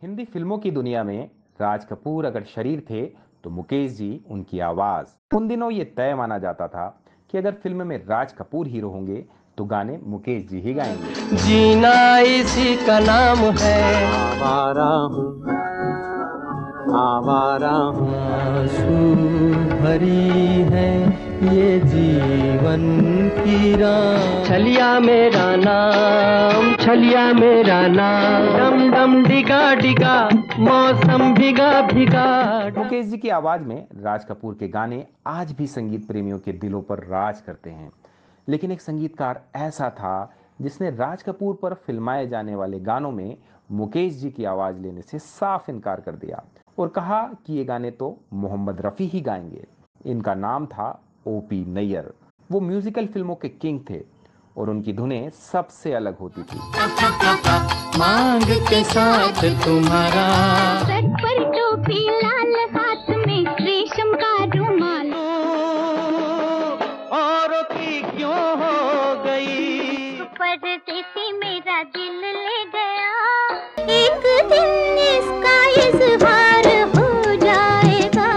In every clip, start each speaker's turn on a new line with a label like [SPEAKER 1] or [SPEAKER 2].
[SPEAKER 1] हिंदी फिल्मों की दुनिया में राज कपूर अगर शरीर थे तो मुकेश जी उनकी आवाज। उन दिनों ये तय माना जाता था कि अगर फिल्म में राज कपूर हीरो होंगे तो गाने मुकेश जी ही गाएंगे।
[SPEAKER 2] जीना इसी का नाम है, आवारा हूँ आवारा हूँ, आंसू भरी है ये जीवन की राह। छलिया मेरा नाम, छलिया मेरा नाम, डम डम डिगा डिगा, मौसम भिगा भिगा।
[SPEAKER 1] मुकेश जी की आवाज में राज कपूर के गाने आज भी संगीत प्रेमियों के दिलों पर राज करते हैं। लेकिन एक संगीतकार ऐसा था जिसने राज कपूर पर फिल्माए जाने वाले गानों में मुकेश जी की आवाज लेने से साफ इनकार कर दिया और कहा कि ये गाने तो मोहम्मद रफ़ी ही गाएंगे। इनका नाम था ओपी नैयर। वो म्यूजिकल फिल्मों के किंग थे और उनकी धुनें सबसे अलग होती थी।
[SPEAKER 2] मांग के साथ तुम्हारा,
[SPEAKER 3] सर पर टोपी, लाल हाथ में रेशम का रुमाल,
[SPEAKER 2] औरों की क्यों हो गई,
[SPEAKER 3] परदेसी मेरा दिल ले गया, एक दिन इसका इज़हार हो जाएगा,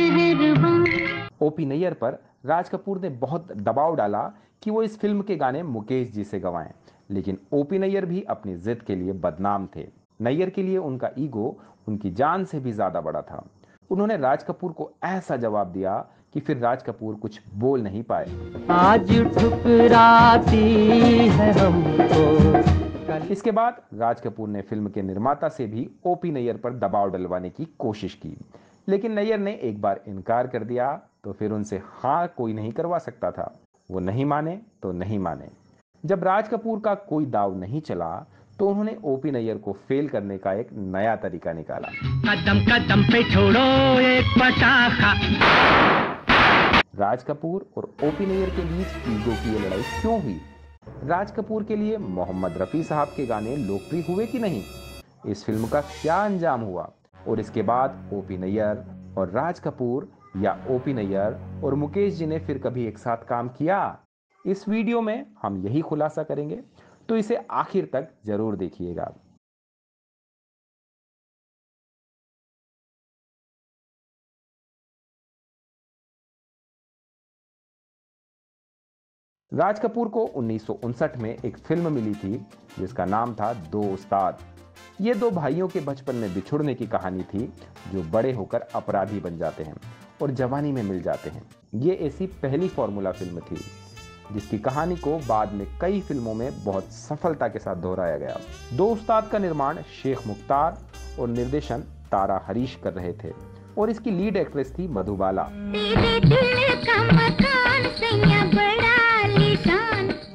[SPEAKER 3] मेहरबान।
[SPEAKER 1] ओपी नैयर पर राज कपूर ने बहुत दबाव डाला कि वो इस फिल्म के गाने मुकेश जी से गवाएं, लेकिन ओपी नैयर भी अपनी जिद के लिए बदनाम थे। नैयर के लिए उनका ईगो उनकी जान से भी ज्यादा बड़ा था। उन्होंने राज कपूर को ऐसा जवाब दिया कि फिर राज कपूर कुछ बोल नहीं पाए।
[SPEAKER 2] आज ठुकराती है हमको।
[SPEAKER 1] इसके बाद राज कपूर ने फिल्म के निर्माता से भी ओपी नैयर पर दबाव डलवाने की कोशिश की, लेकिन नैयर ने एक बार इनकार कर दिया तो फिर उनसे हाँ कोई नहीं करवा सकता था। वो नहीं माने तो नहीं माने। जब राज कपूर का कोई दाव नहीं चला तो उन्होंने ओपी नैयर को फेल करने का एक नया तरीका निकाला।
[SPEAKER 2] कदम कदम पे छोड़ो एक पटाखा।
[SPEAKER 1] राज कपूर और ओपी नैयर के बीच ईगो की ये लड़ाई क्यों हुई? राज कपूर के लिए मोहम्मद रफ़ी साहब के गाने लोकप्रिय हुए कि नहीं? इस फिल्म का क्या अंजाम हुआ? और इसके बाद ओपी नैयर और राज कपूर या ओपी नैयर और मुकेश जी ने फिर कभी एक साथ काम किया? इस वीडियो में हम यही खुलासा करेंगे, तो इसे आखिर तक जरूर देखिएगा। राज कपूर को 1959 में एक फिल्म मिली थी जिसका नाम था दो उस्ताद। ये दो भाइयों के बचपन में बिछुड़ने की कहानी थी जो बड़े होकर अपराधी बन जाते हैं और जवानी में मिल जाते हैं। ये ऐसी पहली फॉर्मूला फिल्म थी जिसकी कहानी को बाद में कई फिल्मों में बहुत सफलता के साथ दोहराया गया। दो उस्ताद का निर्माण शेख मुख्तार और निर्देशन तारा हरीश कर रहे थे और इसकी लीड एक्ट्रेस थी मधुबाला।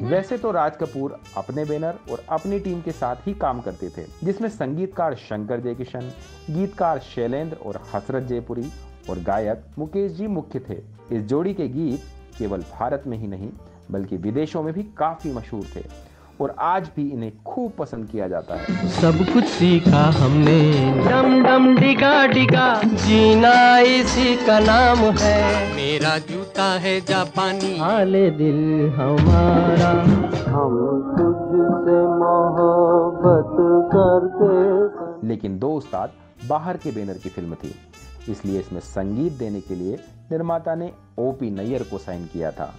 [SPEAKER 1] वैसे तो राज कपूर अपने बैनर और अपनी टीम के साथ ही काम करते थे, जिसमें संगीतकार शंकर जयकिशन, गीतकार शैलेंद्र और हसरत जयपुरी और गायक मुकेश जी मुख्य थे। इस जोड़ी के गीत केवल भारत में ही नहीं बल्कि विदेशों में भी काफी मशहूर थे और आज भी इन्हें खूब पसंद किया जाता है।
[SPEAKER 2] सब कुछ सीखा हमने, डम डम डिगा डिगा, जीना इसी का नाम है, मेरा जूता है जापानी, हाले दिल हमारा, हम तुझसे मोहब्बत करते।
[SPEAKER 1] लेकिन दो उस्ताद बाहर के बैनर की फिल्म थी, इसलिए इसमें संगीत देने के लिए निर्माता ने ओपी नैयर को साइन किया था,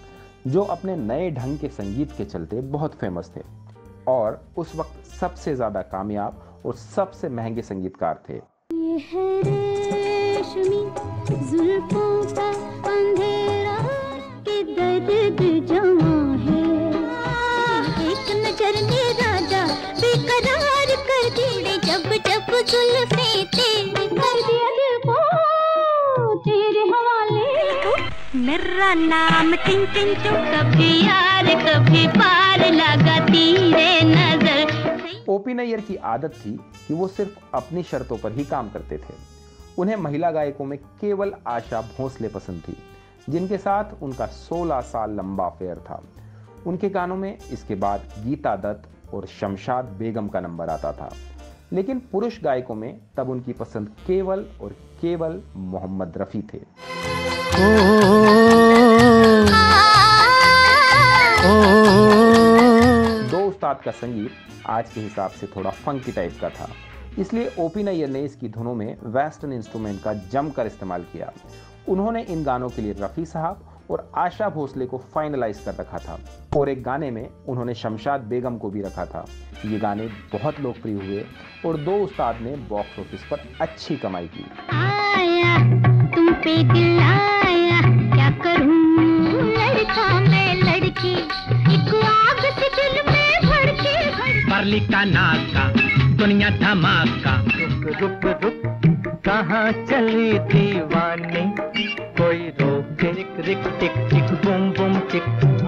[SPEAKER 1] जो अपने नए ढंग के संगीत के चलते बहुत फेमस थे और उस वक्त सबसे ज्यादा कामयाब और सबसे महंगे संगीतकार थे।
[SPEAKER 3] ये है रेशमी जुल्फों का अंधेरा कि दर्द जमा है, एक नजर ने राजा बेकरार कर दिए, जब जब जुल्फे तेरी कर दिया दिल को तेरे हवाले, मेरा नाम टिंग टिंग टू, कभी यार कभी पार लगाती रे नजर।
[SPEAKER 1] ओपी नैयर की आदत थी कि वो सिर्फ अपनी शर्तों पर ही काम करते थे। उन्हें महिला गायकों में केवल आशा भोसले पसंद थी, जिनके साथ उनका 16 साल लंबा अफेयर था। उनके गानों में इसके बाद गीता दत्त और शमशाद बेगम का नंबर आता था, लेकिन पुरुष गायकों में तब उनकी पसंद केवल और केवल मोहम्मद रफ़ी थे। दो उस्ताद का संगीत आज के हिसाब से थोड़ा फंकी टाइप का था, इसलिए ओपी नैयर ने इसकी धुनों में वेस्टर्न इंस्ट्रूमेंट का जमकर इस्तेमाल किया। उन्होंने इन गानों के लिए रफ़ी साहब और आशा भोसले को फाइनलाइज कर रखा था और एक गाने में उन्होंने शमशाद बेगम को भी रखा था। ये गाने बहुत लोकप्रिय हुए और दो उस्ताद ने बॉक्स ऑफिस पर अच्छी कमाई की।
[SPEAKER 3] आया तुम पे दिल आया, क्या करूं लड़का मैं लड़की, एक आग से दिल में भड़के
[SPEAKER 2] परली का नाका दुनिया धमाका। रुक रुक रुक कहाँ चली दीवानी, कोई रोके रिक रिक टिक टिक बुम बुम टिक,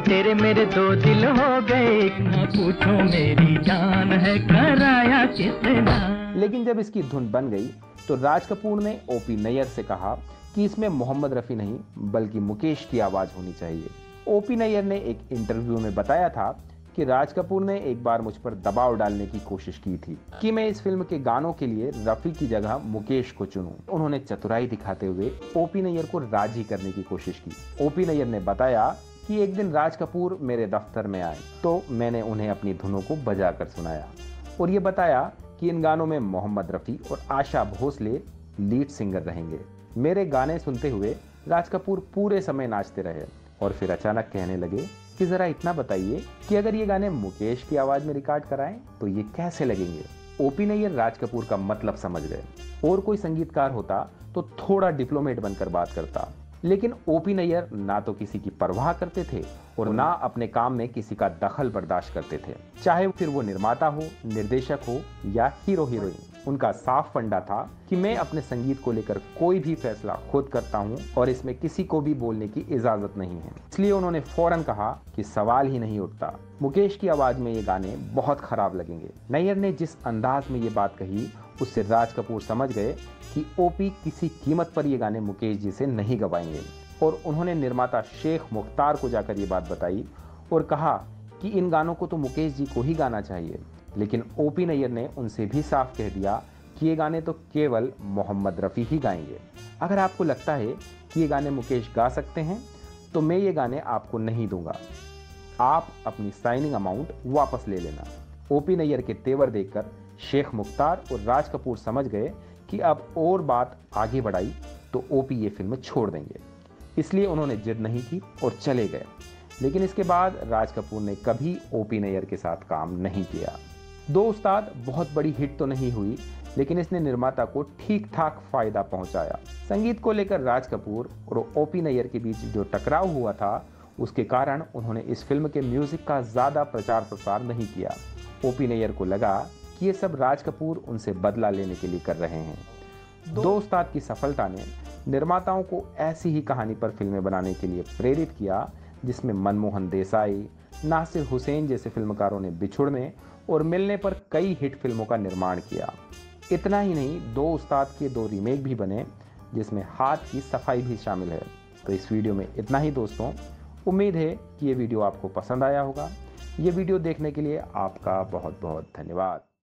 [SPEAKER 2] तेरे मेरे दो दिल हो गए, न पूछो मेरी जान है कराया कितना।
[SPEAKER 1] लेकिन जब इसकी धुन बन गई तो राज कपूर ने ओपी नैयर से कहा कि इसमें मोहम्मद रफ़ी नहीं बल्कि मुकेश की आवाज़ होनी चाहिए। ओपी नैयर ने एक इंटरव्यू में बताया था कि राज कपूर ने एक बार मुझ पर दबाव डालने की कोशिश की थी कि मैं इस फिल्म के गानों के लिए रफ़ी की जगह मुकेश को चुनूं। उन्होंने चतुराई दिखाते हुए ओपी नैयर को राजी करने की कोशिश की। ओपी नैयर ने बताया कि एक दिन राज कपूर मेरे दफ्तर में आए तो मैंने उन्हें अपनी धुनों को बजा कर सुनाया और ये बताया कि इन गानों में मोहम्मद रफ़ी और आशा भोसले लीड सिंगर रहेंगे। मेरे गाने सुनते हुए राज कपूर पूरे समय नाचते रहे और फिर अचानक कहने लगे कि जरा इतना बताइए कि अगर ये गाने मुकेश की आवाज में रिकॉर्ड कराएं तो ये कैसे लगेंगे। ओपी नैयर राज कपूर का मतलब समझ गए। और कोई संगीतकार होता तो थोड़ा डिप्लोमेट बनकर बात करता, लेकिन ओपी नैयर ना तो किसी की परवाह करते थे और ना अपने काम में किसी का दखल बर्दाश्त करते थे, चाहे फिर वो निर्माता हो, निर्देशक हो या हीरो हीरोइन। उनका साफ फंडा था कि मैं अपने संगीत को लेकर कोई भी फैसला खुद करता हूं और इसमें किसी को भी बोलने की इजाजत नहीं है। इसलिए उन्होंने फौरन कहा कि सवाल ही नहीं उठता, मुकेश की आवाज में ये गाने बहुत खराब लगेंगे। नैयर ने जिस अंदाज में ये बात कही उससे राज कपूर समझ गए कि ओपी किसी कीमत पर ये गाने मुकेश जी से नहीं गवाएंगे और उन्होंने निर्माता शेख मुख्तार को जाकर ये बात बताई और कहा कि इन गानों को तो मुकेश जी को ही गाना चाहिए। लेकिन ओपी नैयर ने उनसे भी साफ कह दिया कि ये गाने तो केवल मोहम्मद रफ़ी ही गाएंगे। अगर आपको लगता है कि ये गाने मुकेश गा सकते हैं तो मैं ये गाने आपको नहीं दूंगा, आप अपनी साइनिंग अमाउंट वापस ले लेना। ओपी नैयर के तेवर देखकर शेख मुख्तार और राज कपूर समझ गए कि अब और बात आगे बढ़ाई तो ओपी ये फिल्म छोड़ देंगे, इसलिए उन्होंने जिद नहीं की और चले गए। लेकिन इसके बाद राज कपूर ने कभी ओपी नैयर के साथ काम नहीं किया। दो उस्ताद बहुत बड़ी हिट तो नहीं हुई, लेकिन इसने निर्माता को ठीक ठाक फायदा पहुंचाया। संगीत को लेकर राज कपूर और ओपी नैयर के बीच जो टकराव हुआ था उसके कारण उन्होंने इस फिल्म के म्यूजिक का ज्यादा प्रचार प्रसार नहीं किया। ओपी नैयर को लगा कि ये सब राज कपूर उनसे बदला लेने के लिए कर रहे हैं। दो उस्ताद की सफलता ने निर्माताओं को ऐसी ही कहानी पर फिल्में बनाने के लिए प्रेरित किया जिसमें मनमोहन देसाई, नासिर हुसैन जैसे फिल्मकारों ने बिछुड़ने और मिलने पर कई हिट फिल्मों का निर्माण किया। इतना ही नहीं, दो उस्ताद के 2 रीमेक भी बने जिसमें हाथ की सफाई भी शामिल है। तो इस वीडियो में इतना ही दोस्तों, उम्मीद है कि ये वीडियो आपको पसंद आया होगा। ये वीडियो देखने के लिए आपका बहुत बहुत धन्यवाद।